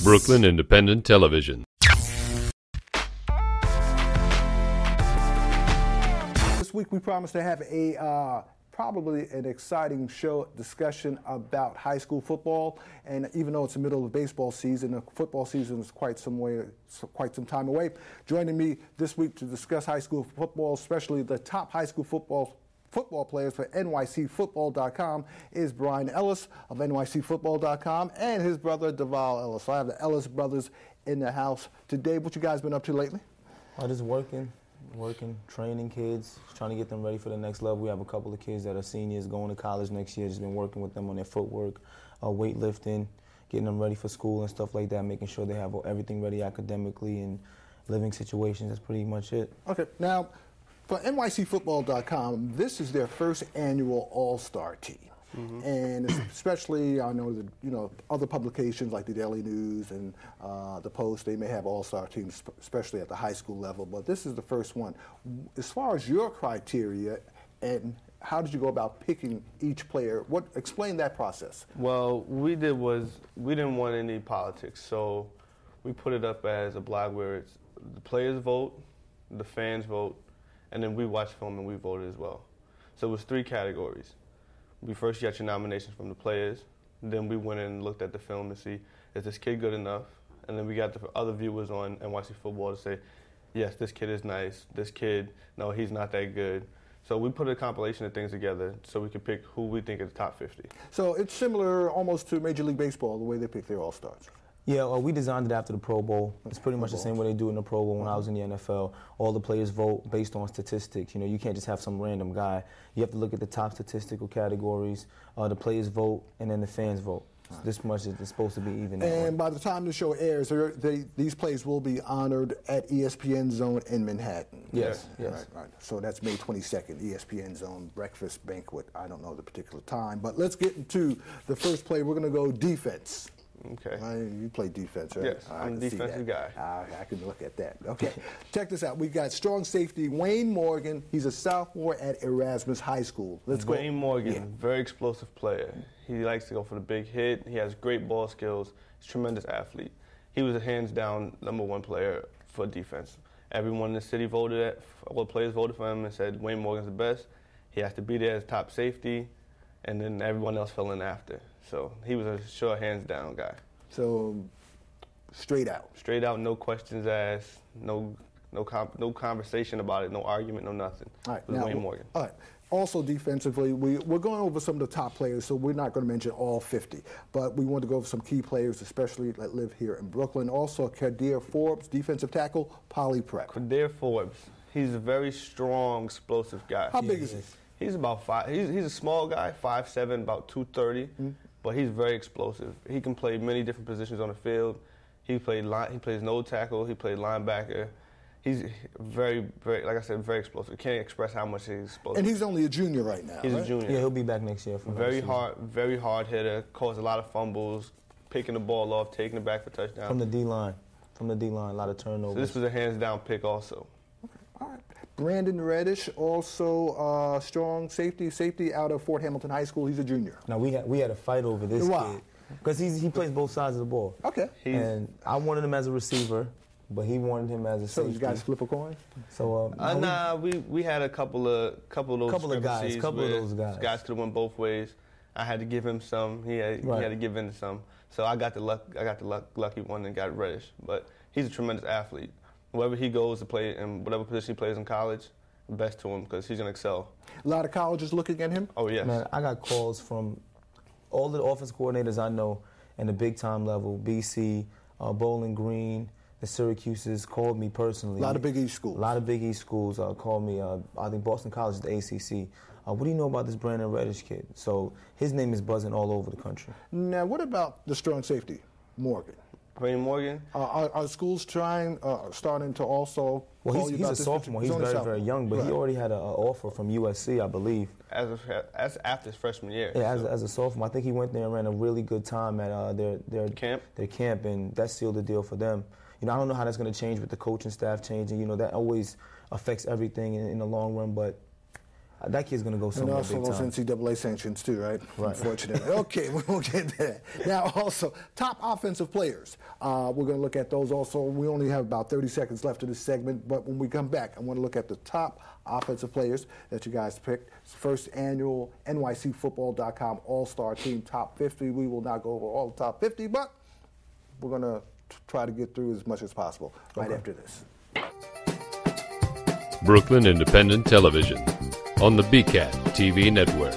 Brooklyn Independent Television. This week we promised to have a probably an exciting show discussion about high school football, and even though it's the middle of baseball season, the football season is quite some time away. Joining me this week to discuss high school football, especially the top high school football players for NYC Football.com, is Deval Ellis of NYC Football.com and his brother Deval Ellis. So I have the Ellis brothers in the house today. What you guys been up to lately? Just working, training kids, trying to get them ready for the next level. We have a couple of kids that are seniors going to college next year. Just been working with them on their footwork, weightlifting, getting them ready for school and stuff like that, making sure they have everything ready academically and living situations. That's pretty much it. Okay, now for NYCFootball.com, this is their first annual All-Star team. Mm-hmm. And especially, I know that other publications like the Daily News and the Post, they may have all-star teams, especially at the high school level. But this is the first one. As far as your criteria, and how did you go about picking each player? Explain that process. Well, we didn't want any politics, so we put it up as a blog where it's the players vote, the fans vote, and then we watch film and we voted as well. So it was 3 categories. We first got your nominations from the players. Then we went and looked at the film to see, is this kid good enough? And then we got the other viewers on NYC Football to say, yes, this kid is nice. This kid, no, he's not that good. So we put a compilation of things together so we could pick who we think is the top 50. So it's similar almost to Major League Baseball, the way they pick their All-Stars. Yeah, we designed it after the Pro Bowl. It's pretty much the same way they do in the Pro Bowl when I was in the NFL. All the players vote based on statistics. You can't just have some random guy. You have to look at the top statistical categories. The players vote, and then the fans vote. So this much is supposed to be even. And by the time the show airs, these players will be honored at ESPN Zone in Manhattan. Yes. Right. So that's May 22nd, ESPN Zone breakfast banquet. I don't know the particular time, but let's get into the first play. We're going to go defense. Okay. You play defense, right? Yes, I'm a defensive guy. I can look at that. Okay. Check this out. We got strong safety Wayne Morgan. He's a sophomore at Erasmus High School. Let's go. Wayne Morgan, very explosive player. He likes to go for the big hit. He has great ball skills. He's a tremendous athlete. He was a hands-down #1 player for defense. Everyone in the city all the players voted for him and said Wayne Morgan's the best. He has to be there as top safety, and then everyone else fell in after. So he was a sure hands-down guy. So straight out. Straight out, no questions asked, no conversation about it, no argument, no nothing. All right, it was Wayne Morgan. All right. Also defensively, we're going over some of the top players, so we're not going to mention all 50. But we want to go over some key players, especially that live here in Brooklyn. Also, Kadir Forbes, defensive tackle, Poly Prep. Kadir Forbes, he's a very strong, explosive guy. How big is he? He's about 5. He's a small guy, 5'7", about 230. Mm-hmm. But he's very explosive. He can play many different positions on the field. He plays nose tackle. He plays linebacker. He's very, like I said, very explosive. Can't express how much he's explosive. And he's only a junior right now. He's a junior. Yeah, he'll be back next year. Very hard hitter. Caused a lot of fumbles, picking the ball off, taking it back for touchdown. From the D-line, a lot of turnovers. So this was a hands-down pick also. Okay. All right. Brandon Reddish, also strong safety out of Fort Hamilton High School. He's a junior. Now we had a fight over this kid because he plays both sides of the ball. Okay. And I wanted him as a receiver, but he wanted him as a safety. So you guys flip a coin? So we had a couple of those guys. Guys could have went both ways. I had to give him some. He had to give in to some. So I got the lucky one and got Reddish. But he's a tremendous athlete. Wherever he goes to play in whatever position he plays in college, best to him because he's going to excel. A lot of colleges looking at him? Oh, yes. Man, I got calls from all the offense coordinators I know in the big-time level, BC, Bowling Green, the Syracuses called me personally. A lot of Big East schools. A lot of Big East schools called me. I think Boston College, the ACC. What do you know about this Brandon Reddish kid? So his name is buzzing all over the country. Now, what about the strong safety, Morgan? Wayne Morgan? Are schools starting to also Well, he's a sophomore. He's very, very young, but he already had an offer from USC, I believe. As after his freshman year. Yeah, as a sophomore. I think he went there and ran a really good time at their camp, and that sealed the deal for them. I don't know how that's going to change with the coaching staff changing. That always affects everything in the long run, but that kid's going to go And somewhere also big those time. NCAA sanctions too, right? Right. Unfortunately. Okay, we won't get to that. Now, also, top offensive players. We're going to look at those also. We only have about 30 seconds left of this segment, but when we come back, I want to look at the top offensive players that you guys picked. First annual NYCFootball.com All-Star Team Top 50. We will not go over all the top 50, but we're going to try to get through as much as possible right after this. Brooklyn Independent Television on the BCAT TV network.